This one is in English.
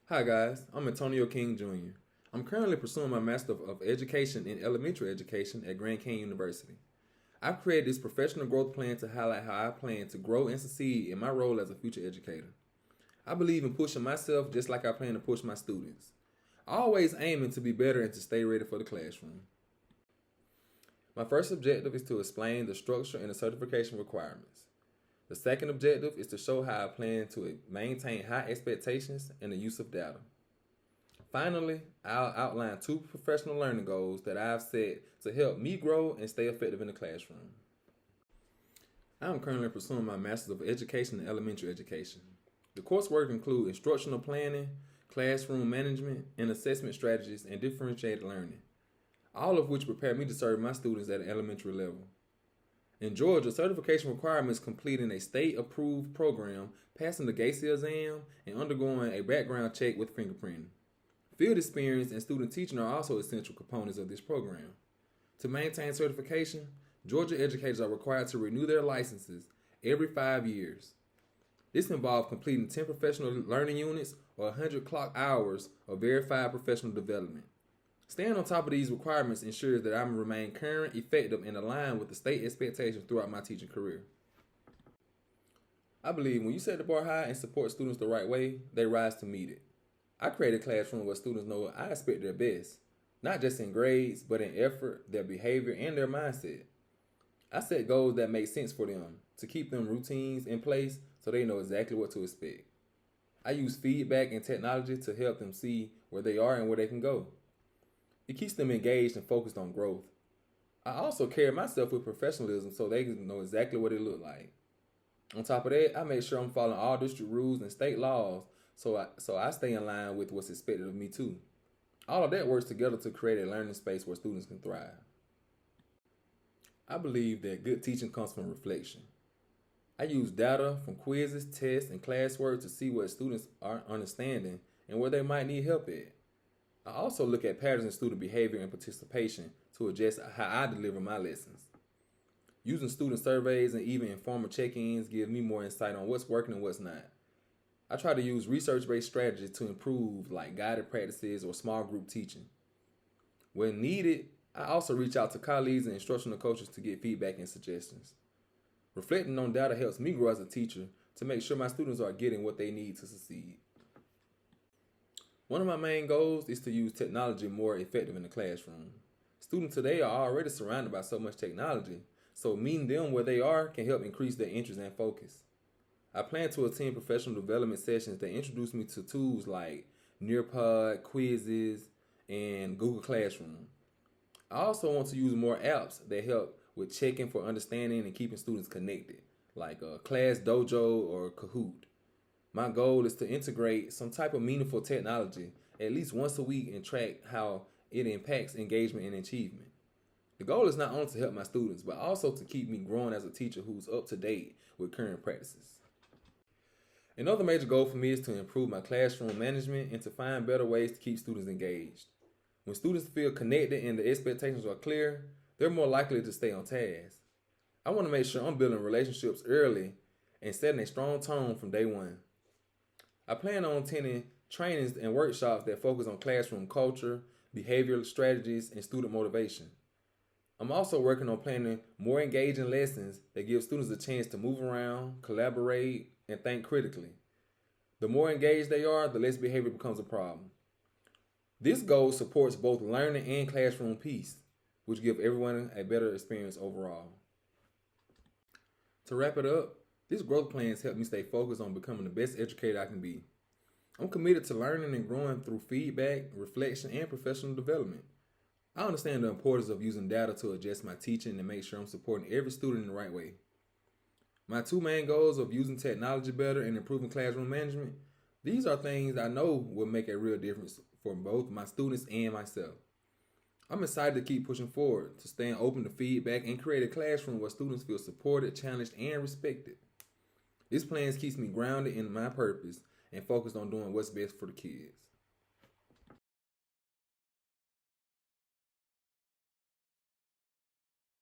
Hi guys, I'm Antonio King Jr. I'm currently pursuing my Master of Education in Elementary Education at Grand Canyon University. I've created this professional growth plan to highlight how I plan to grow and succeed in my role as a future educator. I believe in pushing myself just like I plan to push my students. Always aiming to be better and to stay ready for the classroom. My first objective is to explain the structure and the certification requirements. The second objective is to show how I plan to maintain high expectations and the use of data. Finally, I'll outline two professional learning goals that I've set to help me grow and stay effective in the classroom. I'm currently pursuing my Master's of Education in Elementary Education. The coursework includes instructional planning, classroom management, and assessment strategies and differentiated learning, all of which prepare me to serve my students at an elementary level. In Georgia, certification requirements completing a state-approved program, passing the GACE exam, and undergoing a background check with fingerprinting. Field experience and student teaching are also essential components of this program. To maintain certification, Georgia educators are required to renew their licenses every 5 years. This involves completing 10 professional learning units or 100 clock hours of verified professional development. Staying on top of these requirements ensures that I remain current, effective, and aligned with the state expectations throughout my teaching career. I believe when you set the bar high and support students the right way, they rise to meet it. I create a classroom where students know I expect their best, not just in grades, but in effort, their behavior, and their mindset. I set goals that make sense for them to keep them routines in place so they know exactly what to expect. I use feedback and technology to help them see where they are and where they can go. It keeps them engaged and focused on growth. I also carry myself with professionalism so they can know exactly what it looks like. On top of that, I make sure I'm following all district rules and state laws so I stay in line with what's expected of me too. All of that works together to create a learning space where students can thrive. I believe that good teaching comes from reflection. I use data from quizzes, tests, and classwork to see what students aren't understanding and where they might need help at. I also look at patterns in student behavior and participation to adjust how I deliver my lessons. Using student surveys and even informal check-ins gives me more insight on what's working and what's not. I try to use research-based strategies to improve, like guided practices or small group teaching. When needed, I also reach out to colleagues and instructional coaches to get feedback and suggestions. Reflecting on data helps me grow as a teacher to make sure my students are getting what they need to succeed. One of my main goals is to use technology more effective in the classroom. Students today are already surrounded by so much technology, so meeting them where they are can help increase their interest and focus. I plan to attend professional development sessions that introduce me to tools like Nearpod, quizzes, and Google Classroom. I also want to use more apps that help with checking for understanding and keeping students connected, like Class Dojo or Kahoot. My goal is to integrate some type of meaningful technology at least once a week and track how it impacts engagement and achievement. The goal is not only to help my students, but also to keep me growing as a teacher who's up to date with current practices. Another major goal for me is to improve my classroom management and to find better ways to keep students engaged. When students feel connected and the expectations are clear, they're more likely to stay on task. I want to make sure I'm building relationships early and setting a strong tone from day one. I plan on attending trainings and workshops that focus on classroom culture, behavioral strategies, and student motivation. I'm also working on planning more engaging lessons that give students a chance to move around, collaborate, and think critically. The more engaged they are, the less behavior becomes a problem. This goal supports both learning and classroom peace, which give everyone a better experience overall. To wrap it up, this growth plan has helped me stay focused on becoming the best educator I can be. I'm committed to learning and growing through feedback, reflection, and professional development. I understand the importance of using data to adjust my teaching and make sure I'm supporting every student in the right way. My two main goals of using technology better and improving classroom management, these are things I know will make a real difference for both my students and myself. I'm excited to keep pushing forward, to stay open to feedback and create a classroom where students feel supported, challenged, and respected. This plan keeps me grounded in my purpose and focused on doing what's best for the kids.